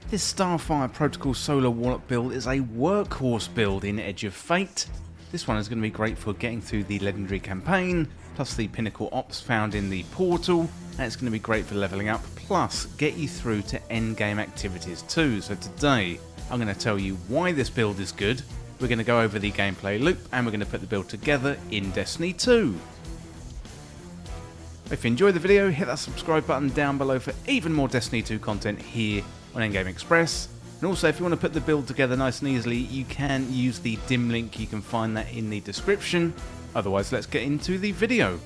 This Starfire Protocol Solar Warlock build is a workhorse build in Edge of Fate. This one is going to be great for getting through the Legendary Campaign, plus the Pinnacle Ops found in the portal, and it's going to be great for leveling up, plus get you through to endgame activities too. So today, I'm going to tell you why this build is good, we're going to go over the gameplay loop, and we're going to put the build together in Destiny 2. If you enjoyed the video, hit that subscribe button down below for even more Destiny 2 content here on Endgame Express. And also, if you want to put the build together nice and easily, you can use the dim link, you can find that in the description. Otherwise, let's get into the video.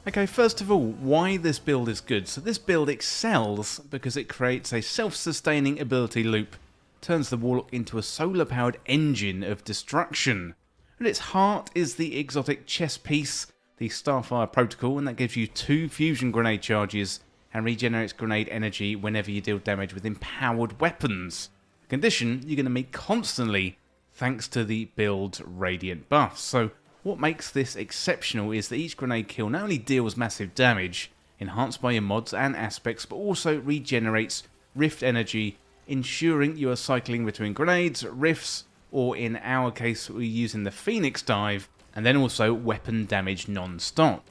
Okay, first of all, why this build is good. So this build excels because it creates a self-sustaining ability loop, turns the Warlock into a solar-powered engine of destruction. At its heart is the exotic chess piece, the Starfire Protocol, and that gives you 2 fusion grenade charges and regenerates grenade energy whenever you deal damage with empowered weapons. A condition you're going to meet constantly thanks to the build's radiant buffs. So what makes this exceptional is that each grenade kill not only deals massive damage, enhanced by your mods and aspects, but also regenerates rift energy, ensuring you are cycling between grenades, rifts, or in our case we're using the Phoenix Dive, and then also weapon damage non-stop.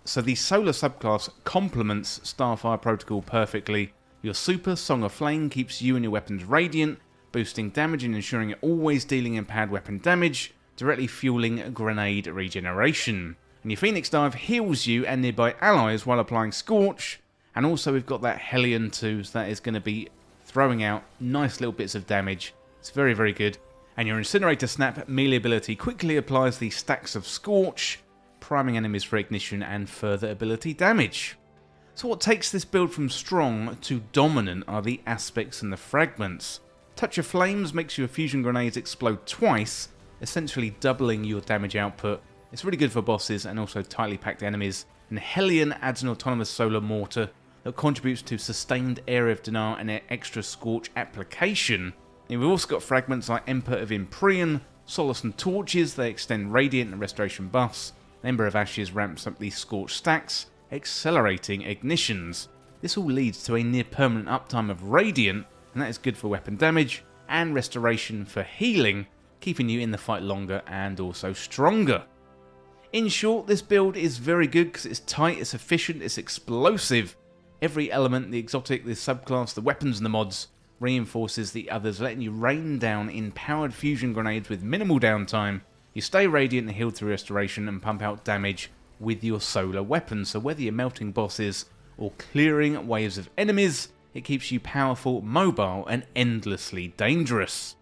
So the solar subclass complements Starfire Protocol perfectly. Your super Song of Flame keeps you and your weapons radiant, boosting damage and ensuring you're always dealing empowered weapon damage, directly fueling grenade regeneration. And your Phoenix Dive heals you and nearby allies while applying Scorch, and also we've got that Hellion too, so that is going to be throwing out nice little bits of damage. It's very, very good. And your Incinerator Snap melee ability quickly applies the stacks of Scorch, priming enemies for ignition and further ability damage. So what takes this build from strong to dominant are the aspects and the fragments. Touch of Flames makes your fusion grenades explode twice, essentially doubling your damage output. It's really good for bosses and also tightly packed enemies. And Hellion adds an autonomous solar mortar that contributes to sustained area of denial and an extra Scorch application. And we've also got fragments like Emperor of Imprion, Solace and Torches, they extend radiant and restoration buffs. Ember of Ashes ramps up these Scorch stacks, accelerating ignitions. This all leads to a near permanent uptime of Radiant, and that is good for weapon damage, and restoration for healing, keeping you in the fight longer and also stronger. In short, this build is very good because it's tight, it's efficient, it's explosive. Every element, the exotic, the subclass, the weapons and the mods, reinforces the others, letting you rain down empowered fusion grenades with minimal downtime. You stay radiant and healed through restoration and pump out damage with your solar weapon, so whether you're melting bosses or clearing waves of enemies, it keeps you powerful, mobile and endlessly dangerous.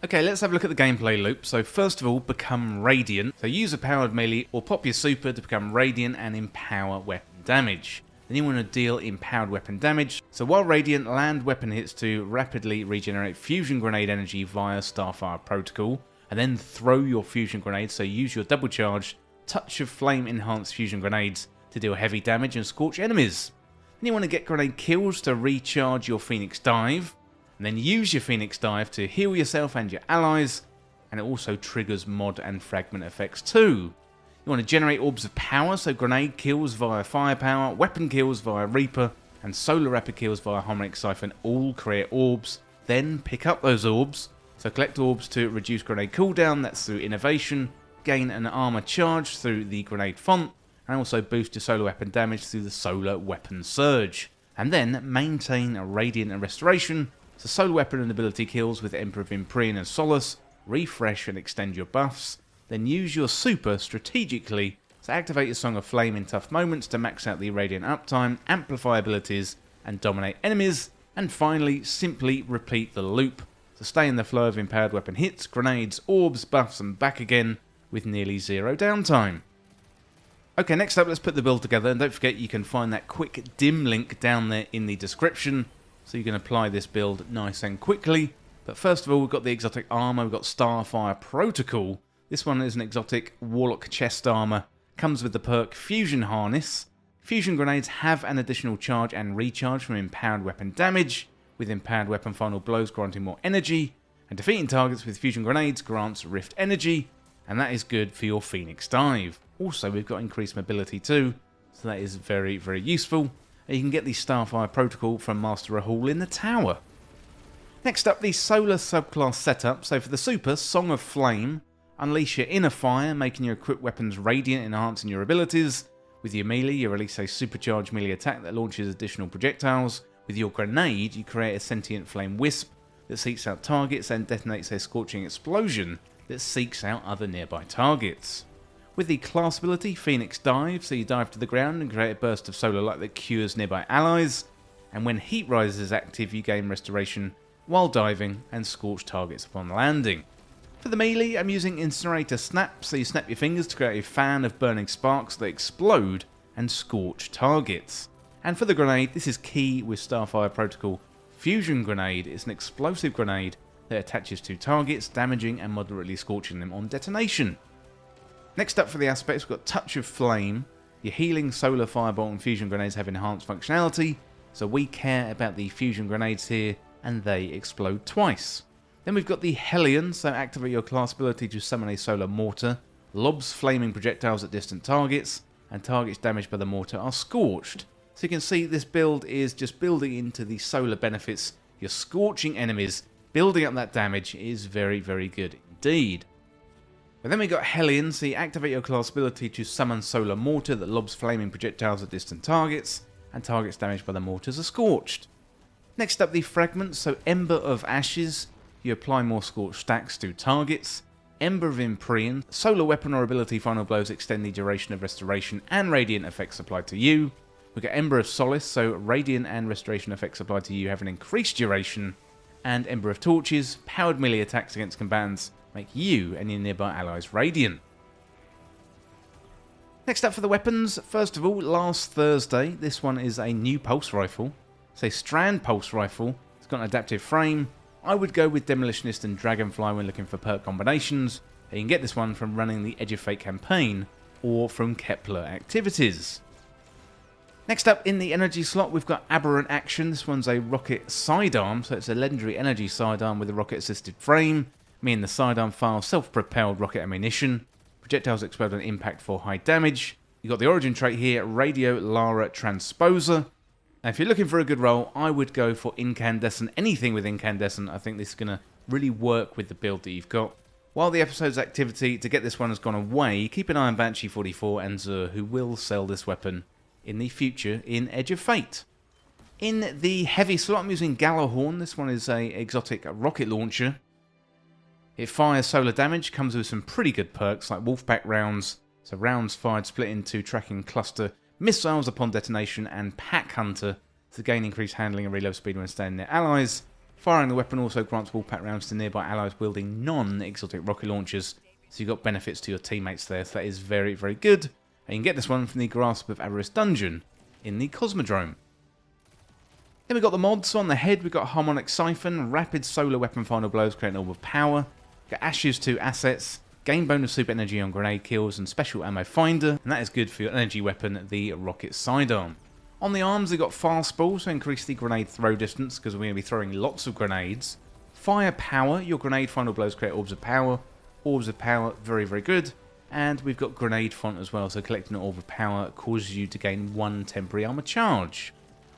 Okay, let's have a look at the gameplay loop. So first of all, become radiant. So use a powered melee or pop your super to become radiant and empower weapon damage. Then you want to deal empowered weapon damage. So while radiant, land weapon hits to rapidly regenerate fusion grenade energy via Starfire Protocol, and then throw your fusion grenades, so use your double charged Touch of Flame enhanced fusion grenades to deal heavy damage and scorch enemies. Then you want to get grenade kills to recharge your Phoenix Dive, and then use your Phoenix Dive to heal yourself and your allies, and it also triggers mod and fragment effects too. You want to generate orbs of power, so grenade kills via firepower, weapon kills via Reaper, and solar rapid kills via Harmonic Siphon all create orbs. Then pick up those orbs, so collect orbs to reduce grenade cooldown, that's through innovation, gain an armor charge through the grenade font, and also boost your solar weapon damage through the solar weapon surge. And then maintain a radiant and restoration, so solar weapon and ability kills with Emperor of Imprion and Solace, refresh and extend your buffs. Then use your super strategically to activate your Song of Flame in tough moments to max out the radiant uptime, amplify abilities, and dominate enemies. And finally, simply repeat the loop to stay in the flow of empowered weapon hits, grenades, orbs, buffs, and back again with nearly zero downtime. Okay, next up, let's put the build together, and don't forget you can find that quick dim link down there in the description, so you can apply this build nice and quickly. But first of all, we've got the exotic armor, we've got Starfire Protocol. This one is an exotic Warlock chest armor, comes with the perk Fusion Harness. Fusion grenades have an additional charge and recharge from empowered weapon damage, with empowered weapon final blows granting more energy, and defeating targets with fusion grenades grants rift energy, and that is good for your Phoenix Dive. Also, we've got increased mobility too, so that is very, very useful. and you can get the Starfire protocol from Master Hall in the tower. Next up, the solar subclass setup. So for the super, Song of Flame, unleash your inner fire, making your equipped weapons radiant, enhancing your abilities. With your melee, you release a supercharged melee attack that launches additional projectiles. With your grenade, you create a sentient flame wisp that seeks out targets and detonates a scorching explosion that seeks out other nearby targets. With the class ability, Phoenix Dive, so you dive to the ground and create a burst of solar light that cures nearby allies. And when Heat Rise is active, you gain restoration while diving and scorch targets upon landing. For the melee, I'm using Incinerator Snap, so you snap your fingers to create a fan of burning sparks that explode and scorch targets. And for the grenade, this is key with Starfire Protocol. Fusion Grenade is an explosive grenade that attaches to targets, damaging and moderately scorching them on detonation. Next up for the aspects, we've got Touch of Flame. Your healing, solar, fireball and fusion grenades have enhanced functionality, so we care about the fusion grenades here, and they explode twice. Then we've got the Hellion, so activate your class ability to summon a solar mortar, lobs flaming projectiles at distant targets, and targets damaged by the mortar are scorched. So you can see this build is just building into the solar benefits. You're scorching enemies, building up that damage is very, very good indeed. But then we got Hellion, so you activate your class ability to summon solar mortar that lobs flaming projectiles at distant targets, and targets damaged by the mortars are scorched. Next up, the Fragments, so Ember of Ashes, you apply more scorch stacks to targets. Ember of Imprion, solar weapon or ability final blows extend the duration of restoration and radiant effects applied to you. We got Ember of Solace, so radiant and restoration effects applied to you have an increased duration. And Ember of Torches, powered melee attacks against combatants make you and your nearby allies radiant. Next up for the weapons, first of all, last Thursday, this one is a new pulse rifle. It's a Strand pulse rifle, it's got an adaptive frame. I would go with Demolitionist and Dragonfly when looking for perk combinations. You can get this one from running the Edge of Fate campaign or from Kepler activities. Next up in the energy slot, we've got Aberrant Action. This one's a rocket sidearm, so it's a legendary energy sidearm with a rocket assisted frame. Meaning the sidearm fires self-propelled rocket ammunition. Projectiles explode on impact for high damage. You've got the origin trait here, Radio Lara Transposer. Now, if you're looking for a good roll, I would go for Incandescent. Anything with Incandescent, I think this is going to really work with the build that you've got. While the episode's activity to get this one has gone away, keep an eye on Banshee 44 and Zur, who will sell this weapon in the future in Edge of Fate. In the heavy slot, I'm using Galahorn. This one is a exotic rocket launcher. It fires solar damage, comes with some pretty good perks like Wolfpack rounds, so rounds fired split into tracking cluster missiles upon detonation, and Pack Hunter to gain increased handling and reload speed when staying near allies. Firing the weapon also grants Wolfpack rounds to nearby allies wielding non-exotic rocket launchers, so you've got benefits to your teammates there, so that is very, very good. And you can get this one from the Grasp of Avarice dungeon in the Cosmodrome. Then we've got the mods. On the head, we've got Harmonic Siphon, Rapid Solar Weapon Final Blows, create an orb of power. Got Ashes to assets, gain bonus super energy on grenade kills, and special ammo finder, and that is good for your energy weapon, the rocket sidearm. On the arms, we've got fastball, so increase the grenade throw distance because we're going to be throwing lots of grenades. Fire power, your grenade final blows create orbs of power. Orbs of power, very, very good. And we've got grenade font as well, so collecting an orb of power causes you to gain 1 temporary armor charge.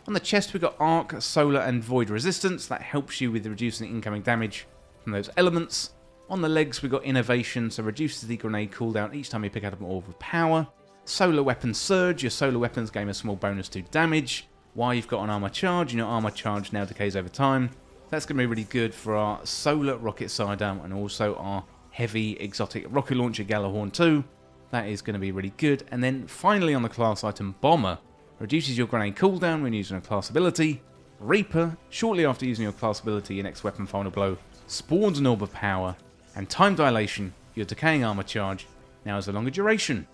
On the chest, we've got arc, solar, and void resistance. That helps you with reducing incoming damage from those elements. On the legs, we've got innovation, so reduces the grenade cooldown each time you pick up an orb of power. Solar weapon surge, your solar weapons gain a small bonus to damage. While you've got an armor charge, and your armor charge now decays over time. That's going to be really good for our solar rocket sidearm and also our heavy exotic rocket launcher Galahorn 2. That is going to be really good. And then finally on the class item, Bomber. Reduces your grenade cooldown when using a class ability. Reaper, shortly after using your class ability, your next weapon final blow spawns an orb of power. And time dilation, your decaying armor charge, now has a longer duration.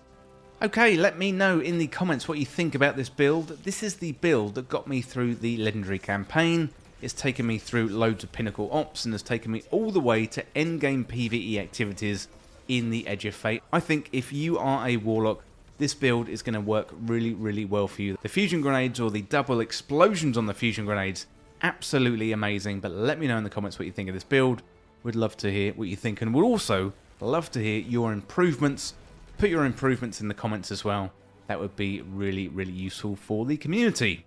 Okay, let me know in the comments what you think about this build. This is the build that got me through the Legendary Campaign. It's taken me through loads of Pinnacle Ops and has taken me all the way to endgame PvE activities in the Edge of Fate. I think if you are a Warlock, this build is going to work really, really well for you. The fusion grenades or the double explosions on the fusion grenades, absolutely amazing. But let me know in the comments what you think of this build. We'd love to hear what you think, and we'd also love to hear your improvements. Put your improvements in the comments as well. That would be really, really useful for the community.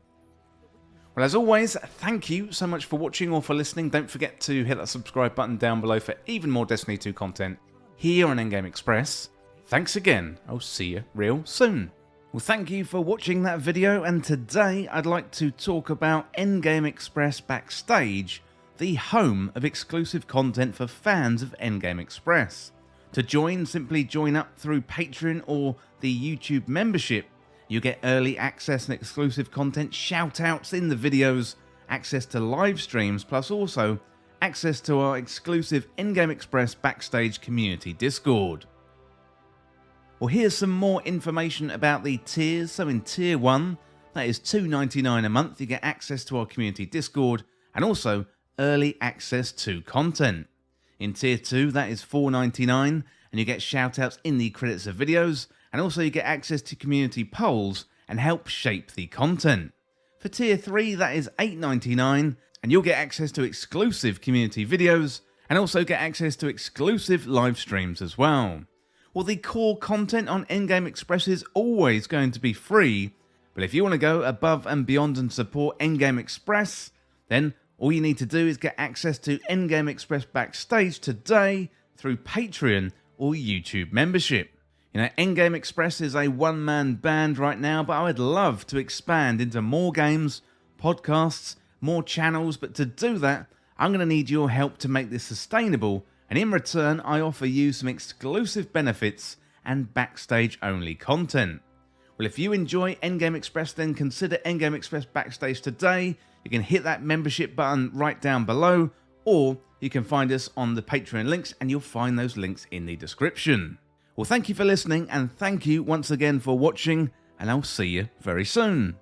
Well, as always, thank you so much for watching or for listening. Don't forget to hit that subscribe button down below for even more Destiny 2 content here on Endgame Express. Thanks again. I'll see you real soon. Well, thank you for watching that video, and today I'd like to talk about Endgame Express Backstage, the home of exclusive content for fans of Endgame Express. To join, simply join up through Patreon or the YouTube membership. You get early access and exclusive content, shout-outs in the videos, access to live streams, plus also access to our exclusive Endgame Express Backstage community Discord. Well, here's some more information about the tiers. So in Tier 1, that is $2.99 a month, you get access to our community Discord and also early access to content. In Tier 2, that is $4.99 and you get shoutouts in the credits of videos, and also you get access to community polls and help shape the content. For Tier 3, that is $8.99 and you'll get access to exclusive community videos and also get access to exclusive live streams as well. Well, the core content on Endgame Express is always going to be free, but if you want to go above and beyond and support Endgame Express, then all you need to do is get access to Endgame Express Backstage today through Patreon or YouTube membership. You know, Endgame Express is a one-man band right now, but I would love to expand into more games, podcasts, more channels, but to do that, I'm going to need your help to make this sustainable, and in return, I offer you some exclusive benefits and backstage-only content. Well, if you enjoy Endgame Express, then consider Endgame Express Backstage today. You can hit that membership button right down below, or you can find us on the Patreon links, and you'll find those links in the description. Well, thank you for listening, and thank you once again for watching, and I'll see you very soon.